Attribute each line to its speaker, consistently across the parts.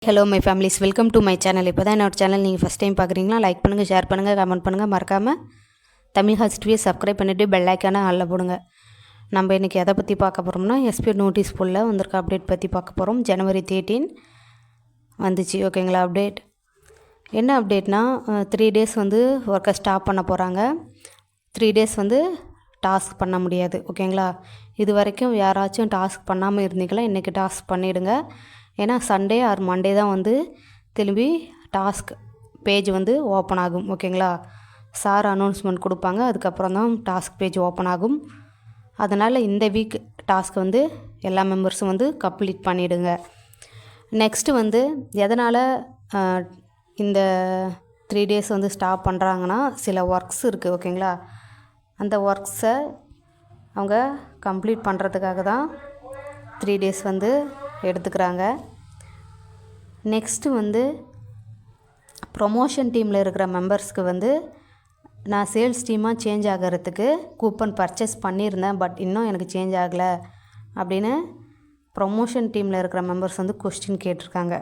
Speaker 1: Hello my families, welcome to my channel. இப்போ தான் என்னோட சேனல் நீங்கள் ஃபஸ்ட் டைம் பார்க்குறீங்களா? லைக் பண்ணுங்கள், ஷேர் பண்ணுங்கள், கமெண்ட் பண்ணுங்கள். மறக்காமல் தமிழ் ஹிஸ்ட்ரியை சப்ஸ்கிரைப் பண்ணிவிட்டு பெல் ஐக்கானை ஆல்ல போடுங்க. நம்ம இன்றைக்கி எதை பற்றி பார்க்க போகிறோம்னா, எஸ்பி நோட்டீஸ் ஃபுல்லில் வந்திருக்க அப்டேட் பற்றி பார்க்க போகிறோம். ஜனவரி 13 வந்துச்சு, ஓகேங்களா? அப்டேட் என்ன அப்டேட்னா, 3 days வந்து ஒர்க்கை ஸ்டாப் பண்ண போகிறாங்க. 3 days வந்து டாஸ்க் பண்ண முடியாது, ஓகேங்களா? இது வரைக்கும் யாராச்சும் டாஸ்க் பண்ணாமல் இருந்தீங்களா, இன்றைக்கி டாஸ்க் பண்ணிவிடுங்க. ஏன்னா சண்டே ஆர் மண்டே தான் வந்து திரும்பி டாஸ்க் பேஜ் வந்து ஓப்பன் ஆகும், ஓகேங்களா? சார் அனௌன்ஸ்மெண்ட் கொடுப்பாங்க, அதுக்கப்புறம் தான் டாஸ்க் பேஜ் ஓப்பன் ஆகும். அதனால் இந்த வீக் டாஸ்க் வந்து எல்லா மெம்பர்ஸும் வந்து கம்ப்ளீட் பண்ணிவிடுங்க. நெக்ஸ்ட்டு வந்து எதனால் இந்த 3 days வந்து ஸ்டாப் பண்ணுறாங்கன்னா, சில ஒர்க்ஸ் இருக்குது, ஓகேங்களா? அந்த ஒர்க்ஸை அவங்க கம்ப்ளீட் பண்ணுறதுக்காக தான் 3 days வந்து எடுத்துக்கிறாங்க. நெக்ஸ்ட்டு வந்து ப்ரொமோஷன் டீமில் இருக்கிற மெம்பர்ஸ்க்கு வந்து நான் சேல்ஸ் டீமாக சேஞ்ச் ஆகிறதுக்கு கூப்பன் பர்ச்சேஸ் பண்ணியிருந்தேன், பட் இன்னும் எனக்கு சேஞ்ச் ஆகலை அப்படின்னு ப்ரொமோஷன் டீமில் இருக்கிற மெம்பர்ஸ் வந்து கொஸ்டின் கேட்டிருக்காங்க,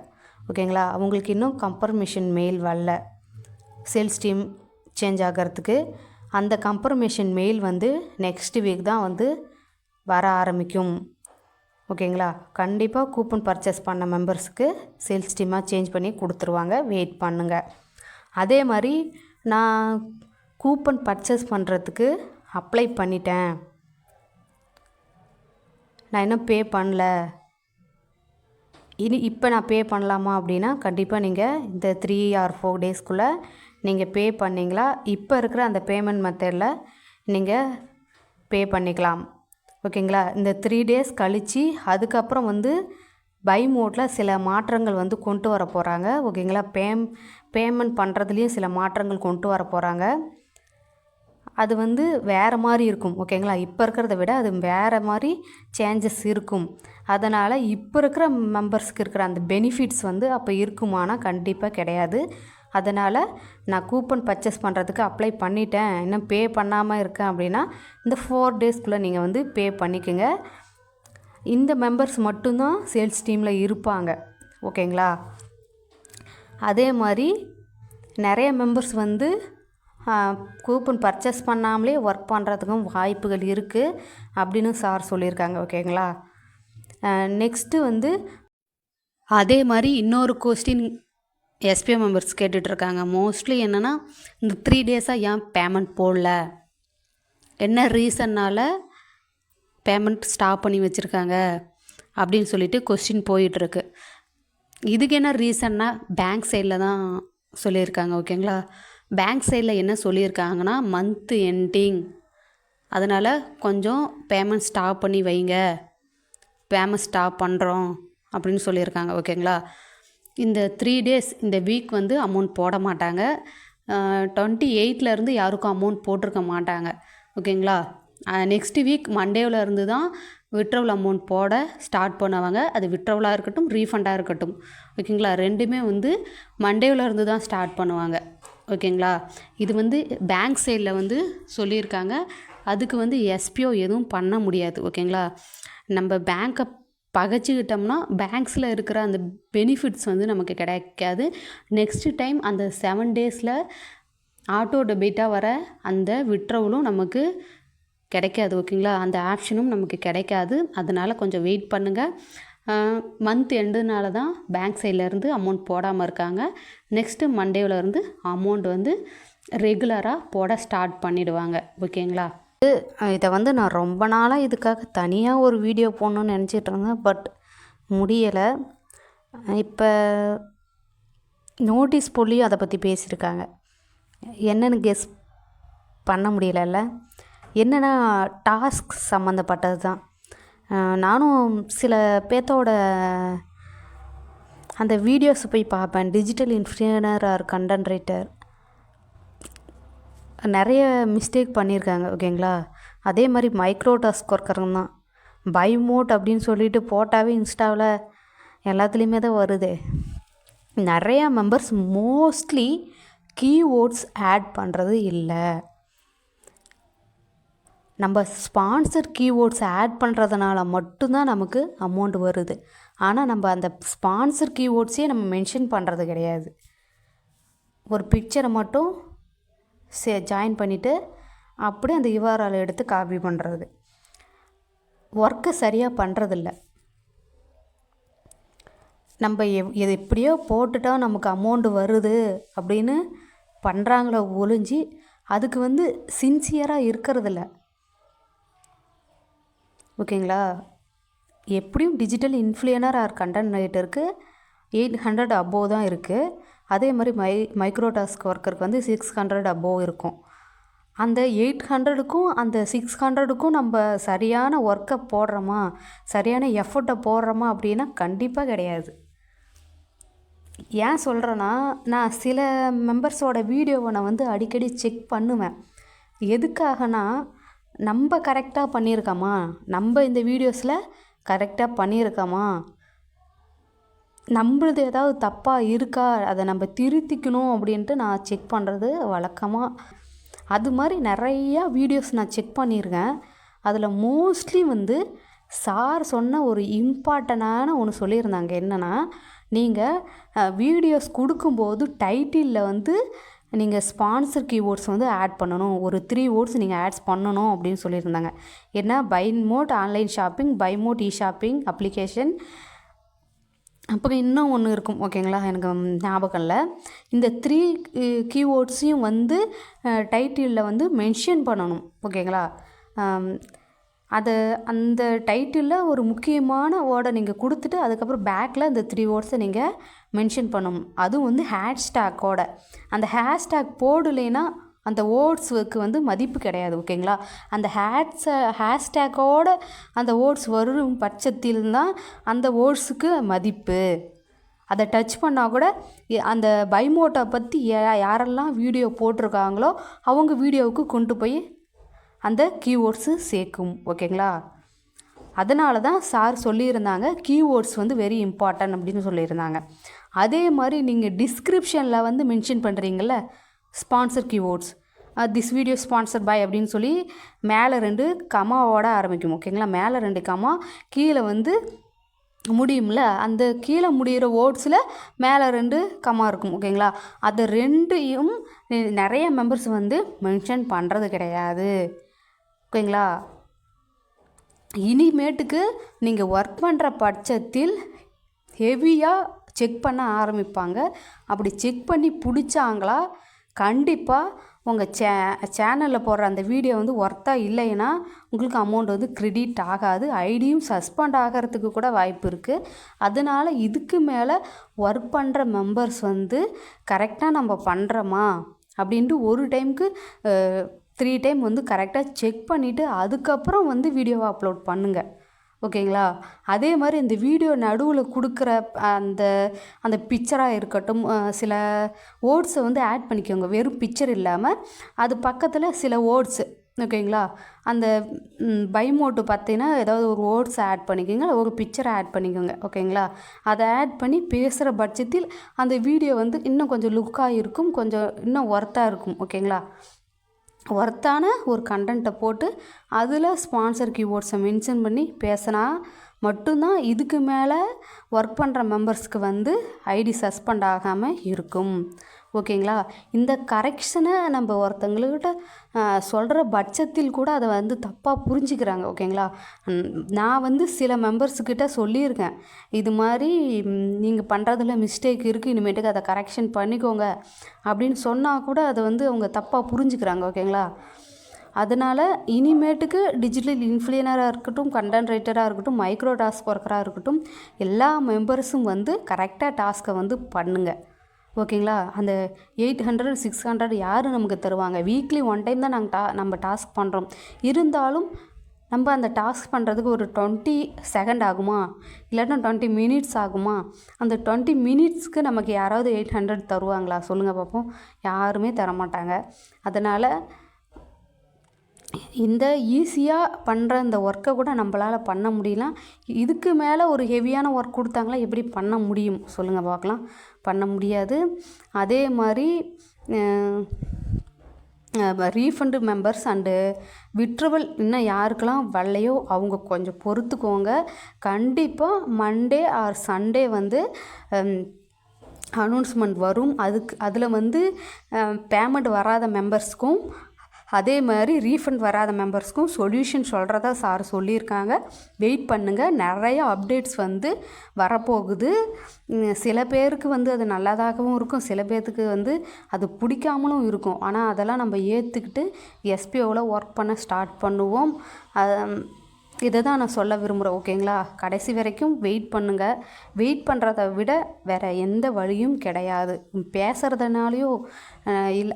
Speaker 1: ஓகேங்களா? அவங்களுக்கு இன்னும் கன்ஃபர்மேஷன் மெயில் வரல சேல்ஸ் டீம் சேஞ்ச் ஆகிறதுக்கு. அந்த கன்ஃபர்மேஷன் மெயில் வந்து நெக்ஸ்ட் வீக் தான் வந்து வர ஆரம்பிக்கும், ஓகேங்களா? கண்டிப்பாக கூப்பன் பர்ச்சேஸ் பண்ண மெம்பர்ஸுக்கு சேல்ஸ் டீமாக சேஞ்ச் பண்ணி கொடுத்துருவாங்க, வெயிட் பண்ணுங்கள். அதே மாதிரி நான் கூப்பன் பர்ச்சேஸ் பண்ணுறதுக்கு அப்ளை பண்ணிட்டேன், நான் இன்னும் பே பண்ணல, இப்போ நான் பே பண்ணலாமா அப்படின்னா, கண்டிப்பாக நீங்கள் இந்த 3 or 4 daysக்குள்ளே நீங்கள் பே பண்ணிங்களா, இப்போ இருக்கிற அந்த பேமெண்ட் மெத்தடில் நீங்கள் பே பண்ணிக்கலாம், ஓகேங்களா? இந்த 3 days கழித்து அதுக்கப்புறம் வந்து பை மோட்டில் சில மாற்றங்கள் வந்து கொண்டு வர போகிறாங்க, ஓகேங்களா? பேமெண்ட் பண்ணுறதுலேயும் சில மாற்றங்கள் கொண்டு வர போகிறாங்க. அது வந்து வேறு மாதிரி இருக்கும், ஓகேங்களா? இப்போ இருக்கிறத விட அது வேறு மாதிரி சேஞ்சஸ் இருக்கும். அதனால் இப்போ இருக்கிற மெம்பர்ஸ்க்கு இருக்கிற அந்த பெனிஃபிட்ஸ் வந்து அப்போ இருக்குமானா கண்டிப்பாக கிடையாது. அதனால் நான் கூப்பன் பர்ச்சேஸ் பண்ணுறதுக்கு அப்ளை பண்ணிட்டேன், இன்னும் பே பண்ணாமல் இருக்கேன் அப்படின்னா இந்த 4 daysக்குள்ளே நீங்கள் வந்து பே பண்ணிக்கோங்க. இந்த மெம்பர்ஸ் மட்டும்தான் சேல்ஸ் டீமில் இருப்பாங்க, ஓகேங்களா? அதே மாதிரி நிறைய மெம்பர்ஸ் வந்து கூப்பன் பர்ச்சேஸ் பண்ணாமலே ஒர்க் பண்ணுறதுக்கும் வாய்ப்புகள் இருக்குது அப்படின்னு சார் சொல்லியிருக்காங்க, ஓகேங்களா? நெக்ஸ்ட்டு வந்து அதே மாதிரி இன்னொரு கொஸ்டின் எஸ்பிஐ மெம்பர்ஸ் கேட்டுட்ருக்காங்க. மோஸ்ட்லி என்னென்னா, இந்த 3 days-ஆக ஏன் பேமெண்ட் போடல, என்ன ரீசன்னால் பேமெண்ட் ஸ்டாப் பண்ணி வச்சுருக்காங்க அப்படின்னு சொல்லிட்டு கொஸ்டின் போயிட்டுருக்கு. இதுக்கு என்ன ரீசன்னா பேங்க் சைடில் தான் சொல்லியிருக்காங்க, ஓகேங்களா? பேங்க் சைடில் என்ன சொல்லியிருக்காங்கன்னா, மந்த் எண்டிங், அதனால் கொஞ்சம் பேமெண்ட் ஸ்டாப் பண்ணி வைங்க, பேமெண்ட் ஸ்டாப் பண்ணுறோம் அப்படின்னு சொல்லியிருக்காங்க, ஓகேங்களா? இந்த 3 days இந்த வீக் வந்து அமௌண்ட் போட மாட்டாங்க. 28லேருந்து யாருக்கும் அமௌண்ட் போட்டிருக்க மாட்டாங்க, ஓகேங்களா? நெக்ஸ்ட் வீக் மண்டேவிலேருந்து தான் விட்ரவல் அமௌண்ட் போட ஸ்டார்ட் பண்ணுவாங்க. அது விட்ரவலாக இருக்கட்டும், ரீஃபண்டாக இருக்கட்டும், ஓகேங்களா? ரெண்டுமே வந்து மண்டேவிலேருந்து தான் ஸ்டார்ட் பண்ணுவாங்க, ஓகேங்களா? இது வந்து பேங்க் சைடில் வந்து சொல்லியிருக்காங்க. அதுக்கு வந்து எஸ்பிஓ எதுவும் பண்ண முடியாது, ஓகேங்களா? நம்ம பேங்க்கை பகைச்சிக்கிட்டோம்னா பேங்க்ஸில் இருக்கிற அந்த பெனிஃபிட்ஸ் வந்து நமக்கு கிடைக்காது. நெக்ஸ்ட்டு டைம் அந்த 7 days-ல் ஆட்டோ டெபிட்டாக வர அந்த விட்ரவலும் நமக்கு கிடைக்காது, ஓகேங்களா? அந்த ஆப்ஷனும் நமக்கு கிடைக்காது. அதனால் கொஞ்சம் வெயிட் பண்ணுங்கள். மந்த் எண்டுனால தான் பேங்க் சைட்லேருந்து அமௌண்ட் போடாமல் இருக்காங்க. நெக்ஸ்ட்டு மண்டேவிலேருந்து அமௌண்ட் வந்து ரெகுலராக போட ஸ்டார்ட் பண்ணிவிடுவாங்க, ஓகேங்களா? இதை வந்து நான் ரொம்ப நாளாக இதுக்காக தனியாக ஒரு வீடியோ போடணுன்னு நினச்சிட்டு இருந்தேன், பட் முடியலை. இப்போ நோட்டீஸ் போலியும் அதை பற்றி பேசியிருக்காங்க. என்னென்னு கெஸ் பண்ண முடியலைல்ல? என்னென்னா டாஸ்க் சம்மந்தப்பட்டது தான். நானும் சில பேர்த்தோட அந்த வீடியோஸ் போய் பார்ப்பேன். Digital influencer or content writer நிறைய மிஸ்டேக் பண்ணியிருக்காங்க, ஓகேங்களா? அதே மாதிரி மைக்ரோ டாஸ்க் ஒர்க்கருங்க தான். பை மோட் அப்படின்னு சொல்லிட்டு போட்டாவே இன்ஸ்டாவில் எல்லாத்துலேயுமே தான் வருது. நிறையா மெம்பர்ஸ் மோஸ்ட்லி கீவேர்ட்ஸ் ஆட் பண்ணுறது இல்லை. நம்ம ஸ்பான்சர் கீவேர்ட்ஸ் ஆட் பண்ணுறதுனால மட்டும்தான் நமக்கு அமௌண்ட் வருது. ஆனால் நம்ம அந்த ஸ்பான்சர் கீவேர்ட்ஸே நம்ம மென்ஷன் பண்ணுறது கிடையாது. ஒரு பிக்சரை மட்டும் ஜாயின் பண்ணிவிட்டு அப்படியே அந்த URL எடுத்து காப்பி பண்ணுறது. ஒர்க்கை சரியாக பண்ணுறதில்ல. நம்ம இது எப்படியோ போட்டுட்டா நமக்கு அமௌண்ட் வருது அப்படின்னு பண்ணுறாங்களோ ஒழிஞ்சு அதுக்கு சின்சியராக இருக்கிறதில்ல. ஓகேங்களா? எப்படியும் டிஜிட்டல் இன்ஃப்ளூயனர் ஆர் கண்டென்ட் ரைட்டருக்கு 800 அபோவ் தான் இருக்குது. அதே மாதிரி மைக்ரோ டாஸ்க் ஒர்க்கருக்கு 600 அபோவ் இருக்கும். அந்த 800க்கும் அந்த 600க்கும் நம்ம சரியான ஒர்க்கை போடுறோமா, சரியான எஃபர்ட்டை போடுறோமா அப்படின்னா கண்டிப்பாக கிடையாது. ஏன் சொல்கிறேன்னா, நான் சில மெம்பர்ஸோட வீடியோவை நான் அடிக்கடி செக் பண்ணுவேன். எதுக்காகனா, நம்ம கரெக்டாக பண்ணியிருக்கோமா, நம்ம இந்த வீடியோஸில் கரெக்டாக பண்ணியிருக்கோமா, நம்மளது ஏதாவது தப்பாக இருக்கா, அதை நம்ம திருத்திக்கணும் அப்படின்ட்டு நான் செக் பண்ணுறது வழக்கமாக. அது மாதிரி நிறையா வீடியோஸ் நான் செக் பண்ணியிருக்கேன். அதில் மோஸ்ட்லி சார் சொன்ன ஒரு இம்பார்ட்டண்டான ஒன்று சொல்லியிருந்தாங்க. என்னென்னா, நீங்கள் வீடியோஸ் கொடுக்கும்போது டைட்டிலில் நீங்கள் ஸ்பான்சர் கீவேர்ட்ஸ் ஆட் பண்ணணும். ஒரு 3 வேர்ட்ஸ் நீங்கள் ஆட்ஸ் பண்ணணும் அப்படின்னு சொல்லியிருந்தாங்க. என்ன, by mode online shopping, by mode shopping application, அப்புறம் இன்னும் ஒன்று இருக்கும். ஓகேங்களா? எனக்கு ஞாபகம் இல்லை. இந்த 3 கீவேர்ட்ஸையும் டைட்டிலில் மென்ஷன் பண்ணணும். ஓகேங்களா? அந்த டைட்டிலில் ஒரு முக்கியமான வேர்டை நீங்கள் கொடுத்துட்டு அதுக்கப்புறம் பேக்கில் இந்த 3 வேர்ட்ஸை நீங்கள் மென்ஷன் பண்ணணும். அதுவும் ஹேஷ்டேக்கோட. அந்த ஹேஷ்டேக் போடலைன்னா அந்த வேர்ட்ஸுக்கு மதிப்பு கிடையாது. ஓகேங்களா? அந்த ஹேஷ்டேக்கோட அந்த வேர்ட்ஸ் வரும் பட்சத்தில் தான் அந்த வேர்ட்ஸுக்கு மதிப்பு. அதை டச் பண்ணால் கூட அந்த பைமோட்டை பற்றி யாரெல்லாம் வீடியோ போட்டிருக்காங்களோ அவங்க வீடியோவுக்கு கொண்டு போய் அந்த கீவேர்ட்ஸு சேர்க்கும். ஓகேங்களா? அதனால தான் சார் சொல்லியிருந்தாங்க கீவேர்ட்ஸ் வெரி இம்பார்ட்டன்ட் அப்படின்னு சொல்லியிருந்தாங்க. அதே மாதிரி நீங்கள் டிஸ்கிரிப்ஷனில் மென்ஷன் பண்ணுறீங்கள sponsor keywords, this video sponsor by அப்படின்னு சொல்லி மேலே 2 கமாவோட ஆரம்பிக்கும். ஓகேங்களா? மேலே 2 கமா, கீழே முடியும்ல, அந்த கீழே முடிகிற வேர்ட்ஸில் மேலே 2 கமா இருக்கும். ஓகேங்களா? அது 2யும் நிறைய மெம்பர்ஸ் மென்ஷன் பண்ணுறது கிடையாது. ஓகேங்களா? இனிமேட்டுக்கு நீங்கள் ஒர்க் பண்ணுற பட்சத்தில் ஹெவியாக செக் பண்ண ஆரம்பிப்பாங்க. அப்படி செக் பண்ணி பிடிச்சாங்களா கண்டிப்பாக உங்கள் சேனலில் போடுற அந்த வீடியோ ஒர்த்தாக இல்லைன்னா உங்களுக்கு அமௌண்ட் கிரெடிட் ஆகாது. ஐடியும் சஸ்பெண்ட் ஆகிறதுக்கு கூட வாய்ப்பு இருக்குது. அதனால் இதுக்கு மேலே ஒர்க் பண்ணுற மெம்பர்ஸ் கரெக்டாக நம்ம பண்ணுறோமா அப்படின்ட்டு ஒரு டைமுக்கு 3 டைம் கரெக்டாக செக் பண்ணிவிட்டு அதுக்கப்புறம் வீடியோவை அப்லோட் பண்ணுங்கள். ஓகேங்களா? அதே மாதிரி இந்த வீடியோ நடுவில் கொடுக்குற அந்த பிக்சராக இருக்கட்டும், சில வேர்ட்ஸை ஆட் பண்ணிக்கோங்க. வெறும் பிக்சர் இல்லாமல் அது பக்கத்தில் சில வேர்ட்ஸு. ஓகேங்களா? அந்த பைமோட்டு பார்த்தீங்கன்னா ஏதாவது ஒரு வேர்ட்ஸை ஆட் பண்ணிக்கோங்க, ஒரு பிக்சரை ஆட் பண்ணிக்கோங்க. ஓகேங்களா? அதை ஆட் பண்ணி பேசுகிற பட்சத்தில் அந்த வீடியோ இன்னும் கொஞ்சம் லுக்காக இருக்கும், கொஞ்சம் இன்னும் ஒர்த்தாக இருக்கும். ஓகேங்களா? ஒர்த்தான ஒரு கண்டென்ட்டை போட்டு அதில் ஸ்பான்சர் கீவேர்ட்ஸை மென்ஷன் பண்ணி பேசினா மட்டும்தான் இதுக்கு மேலே ஒர்க் பண்ணுற மெம்பர்ஸ்க்கு ஐடி சஸ்பெண்ட் ஆகாமல் இருக்கும். ஓகேங்களா? இந்த கரெக்ஷனை நம்ம ஒருத்தங்கள்கிட்ட சொல்கிற பட்சத்தில் கூட அதை தப்பாக புரிஞ்சுக்கிறாங்க. ஓகேங்களா? நான் சில மெம்பர்ஸுக்கிட்ட சொல்லியிருக்கேன், இது மாதிரி நீங்கள் பண்ணுறதுல மிஸ்டேக் இருக்குது, இனிமேட்டுக்கு அதை கரெக்ஷன் பண்ணிக்கோங்க அப்படின்னு சொன்னால் கூட அதை அவங்க தப்பாக புரிஞ்சுக்கிறாங்க. ஓகேங்களா? அதனால் இனிமேட்டுக்கு டிஜிட்டல் இன்ஃப்ளூயனராக இருக்கட்டும், கண்டென்ட் ரைட்டராக இருக்கட்டும், மைக்ரோ டாஸ்க் ஒர்க்கராக இருக்கட்டும், எல்லா மெம்பர்ஸும் கரெக்டாக டாஸ்க்கை பண்ணுங்கள். ஓகேங்களா? அந்த 800 600 யார் நமக்கு தருவாங்க? வீக்லி 1 டைம் தான் நம்ம டாஸ்க் பண்ணுறோம். இருந்தாலும் நம்ம அந்த டாஸ்க் பண்ணுறதுக்கு ஒரு 20 செகண்ட் ஆகுமா, இல்லைன்னா 20 மினிட்ஸ் ஆகுமா? அந்த 20 மினிட்ஸ்க்கு நமக்கு யாராவது 800 தருவாங்களா? சொல்லுங்கள் பார்ப்போம். யாருமே தரமாட்டாங்க. அதனால் இந்த ஈஸியாக பண்ணுற இந்த ஒர்க்கை கூட நம்மளால் பண்ண முடியலாம். இதுக்கு மேலே ஒரு ஹெவியான ஒர்க் கொடுத்தாங்களா எப்படி பண்ண முடியும் சொல்லுங்கள் பார்க்கலாம்? பண்ண முடியாது. அதே மாதிரி ரீஃபண்டு மெம்பர்ஸ் அண்டு விட்ரவல் இன்னும் யாருக்கெல்லாம் வரலையோ அவங்க கொஞ்சம் பொறுத்துக்கோங்க. கண்டிப்பாக மண்டே ஆர் சண்டே வந்து அனௌன்ஸ்மெண்ட் வரும். அதில் வந்து பேமெண்ட் வராத மெம்பர்ஸ்க்கும் அதே மாதிரி ரீஃபண்ட் வராத மெம்பர்ஸ்க்கும் சொல்யூஷன் சொல்கிறதா சார் சொல்லியிருக்காங்க. வெயிட் பண்ணுங்கள், நிறைய அப்டேட்ஸ் வந்து வரப்போகுது. சில பேருக்கு வந்து அது நல்லதாகவும் இருக்கும், சில பேர்த்துக்கு வந்து அது பிடிக்காமலும் இருக்கும். ஆனால் அதெல்லாம் நம்ம ஏற்றுக்கிட்டு எஸ்பிஓவில் ஒர்க் பண்ண ஸ்டார்ட் பண்ணுவோம். இதை தான் நான் சொல்ல விரும்புகிறேன். ஓகேங்களா? கடைசி வரைக்கும் வெயிட் பண்ணுங்கள். வெயிட் பண்ணுறத விட வேறு எந்த வழியும் கிடையாது. பேசுகிறதுனாலையோ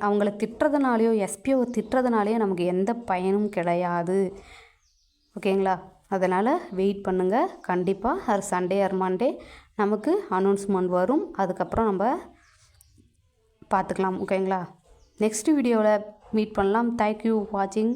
Speaker 1: அவங்கள திட்டுறதுனாலையோ எஸ்பிஓவை திட்டுறதுனாலையோ நமக்கு எந்த பயனும் கிடையாது. ஓகேங்களா? அதனால் வெயிட் பண்ணுங்கள். கண்டிப்பாக அது சண்டே ஆர் மண்டே நமக்கு அனௌன்ஸ்மெண்ட் வரும். அதுக்கப்புறம் நம்ம பார்த்துக்கலாம். ஓகேங்களா? நெக்ஸ்ட் வீடியோவில் மீட் பண்ணலாம். தேங்க்யூ வாட்சிங்.